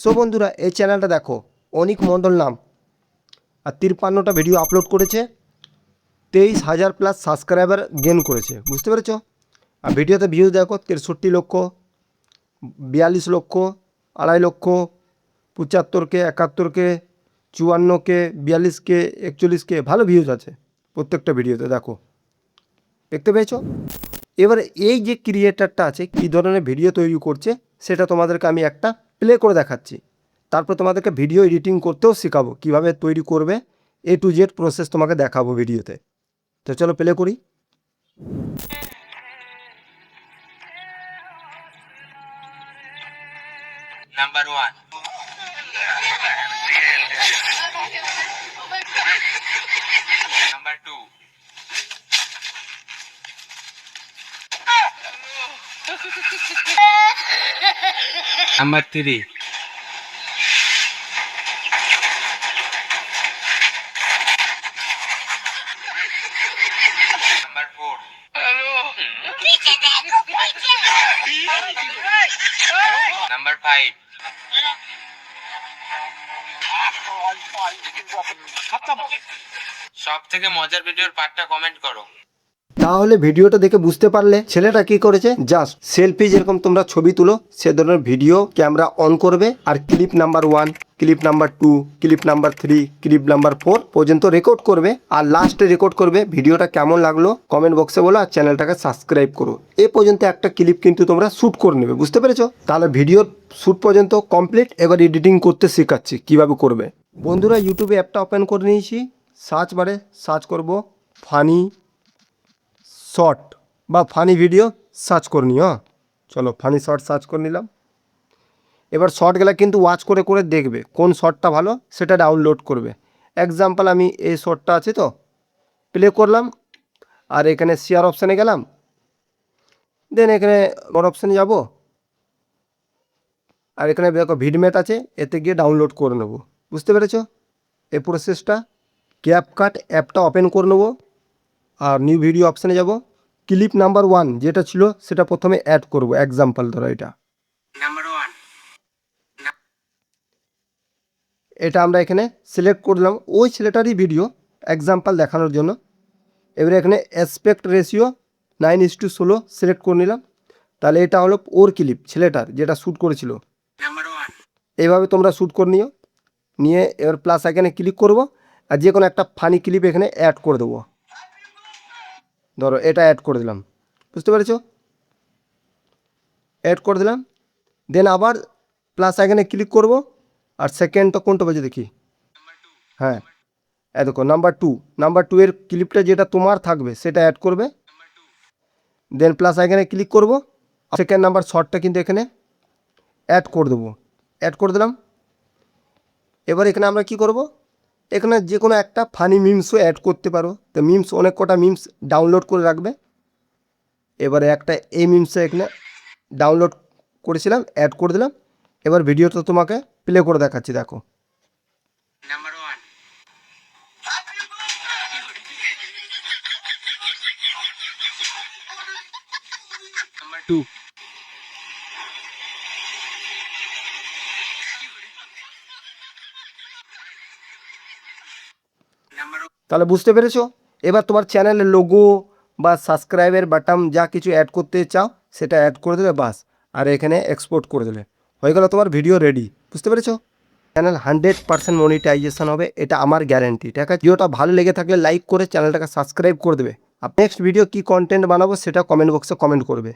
So বন্ধুরা এই চ্যানেলটা দেখো, অনিক মণ্ডল নাম, আর 53টা ভিডিও আপলোড করেছে, 23,000 প্লাস সাবস্ক্রাইবার গেন করেছে, বুঝতে পেরেছো? আর ভিডিওতে ভিউজ দেখো 63 লক্ষ, 42 লক্ষ, 2.5 লক্ষ, 75K, 71K, 54K, 42K, 41K, ভালো ভিউজ আছে প্রত্যেকটা ভিডিওতে, দেখো, দেখতে পেয়েছো? এবারে এই যে ক্রিয়েটারটা আছে কী ধরনের ভিডিও তৈরি করছে সেটা তোমাদেরকে আমি একটা প্লে করে দেখাচ্ছি। তারপর তোমাদেরকে ভিডিও এডিটিং করতেও শেখাবো, কীভাবে তৈরি করবে, A to Z প্রসেস তোমাকে দেখাবো ভিডিওতে। তো চলো প্লে করি। Number 1. Number 2. Number 3. Number 4. Number 5. সব থেকে মজার ভিডিওর পার্টটা কমেন্ট করো। তাহলে ভিডিওটা দেখে বুঝতে পারলে ছেলেটা কি করেছে। জাস্ট সেলফি যেরকম তোমরা ছবি তুলো সে ধরনের ভিডিও ক্যামেরা অন করবে, আর clip number 1, clip number 2, clip number 3, clip number 4 পর্যন্ত রেকর্ড করবে, আর লাস্টে রেকর্ড করবে ভিডিওটা কেমন লাগলো কমেন্ট বক্সে বলো, আর চ্যানেলটাকে সাবস্ক্রাইব করো। এ পর্যন্ত একটা ক্লিপ কিন্তু তোমরা শ্যুট করে নেবে, বুঝতে পেরেছো? তাহলে ভিডিওর শ্যুট পর্যন্ত কমপ্লিট। এবার এডিটিং করতে শেখাচ্ছি কীভাবে করবে। বন্ধুরা ইউটিউবে অ্যাপটা ওপেন করে নিয়েছি, সার্চ বারে সার্চ করব ফানি শর্ট বা ফানি ভিডিও সার্চ করে নিও। চলো ফানি শর্ট সার্চ করে নিলাম। এবার শর্টগুলো কিন্তু ওয়াচ করে করে দেখবে কোন শর্টটা ভালো সেটা ডাউনলোড করবে। এক্সাম্পল আমি এই শর্টটা আছে তো প্লে করলাম, আর এখানে শেয়ার অপশানে গেলাম, দেন এখানে মোর অপশানে যাব, আর এখানে দেখো ভিডমেট আছে, এতে গিয়ে ডাউনলোড করে নেবো, বুঝতে পেরেছো এই প্রসেসটা? ক্যাপকাট অ্যাপটা ওপেন করে নেবো, আর নিউ ভিডিও অপশানে যাব, ক্লিপ নাম্বার 1 যেটা ছিল সেটা প্রথমে অ্যাড করব। এক্সাম্পল ধরো এটা আমরা এখানে সিলেক্ট করলাম, ওই ছেলেটারই ভিডিও এক্সাম্পল দেখানোর জন্য। এবারে এখানে অ্যাসপেক্ট রেশিও 9:16 সিলেক্ট করে নিলাম। তাহলে এটা হলো ওর ক্লিপ, ছেলেটার যেটা শ্যুট করেছিল। এইভাবে তোমরা শ্যুট করে নিও, নিয়ে এবার প্লাস এখানে ক্লিক করব, আর যে কোনো একটা ফানি ক্লিপ এখানে অ্যাড করে দেবো। ধরো এটা অ্যাড করে দিলাম, বুঝতে পেরেছো? অ্যাড করে দিলাম, দেন আবার প্লাস এখানে ক্লিক করব, আর সেকেন্ডটা কোনটা বাজে দেখি, হ্যাঁ এ দেখো নাম্বার 2 এর ক্লিপটা যেটা তোমার থাকবে সেটা অ্যাড করবে, দেন প্লাস এখানে ক্লিক করব, সেকেন্ড নাম্বার শর্টটা কিন্তু এখানে অ্যাড করে দেবো। অ্যাড করে দিলাম। এবার এখানে আমরা কি করব, এখানে যে কোনো একটা ফানি মিমসও অ্যাড করতে পারো। তো মিমস অনেক কটা মিমস ডাউনলোড করে রাখবে। এবারে একটা এই মিমসে এখানে ডাউনলোড করেছিলাম, অ্যাড করে দিলাম। এবার ভিডিওটা তোমাকে প্লে করে দেখাচ্ছি, দেখো। Number 1. Number 2. তাহলে বুঝতে পেরেছো? এবার তোমার চ্যানেলের লোগো বা সাবস্ক্রাইবের বাটন যা কিছু অ্যাড করতে চাও সেটা অ্যাড করে দেবে, বাস। আর এখানে এক্সপোর্ট করে দিলে হয়ে গেল তোমার ভিডিও রেডি, বুঝতে পেরেছো? চ্যানেল 100% মনিটাইজেশন হবে, এটা আমার গ্যারেন্টি। ঠিক আছে, ভিডিওটা ভালো লেগে থাকলে লাইক করে চ্যানেলটাকে সাবস্ক্রাইব করে দেবে। আর নেক্সট ভিডিও কী কন্টেন্ট বানাবো সেটা কমেন্ট বক্সে কমেন্ট করবে।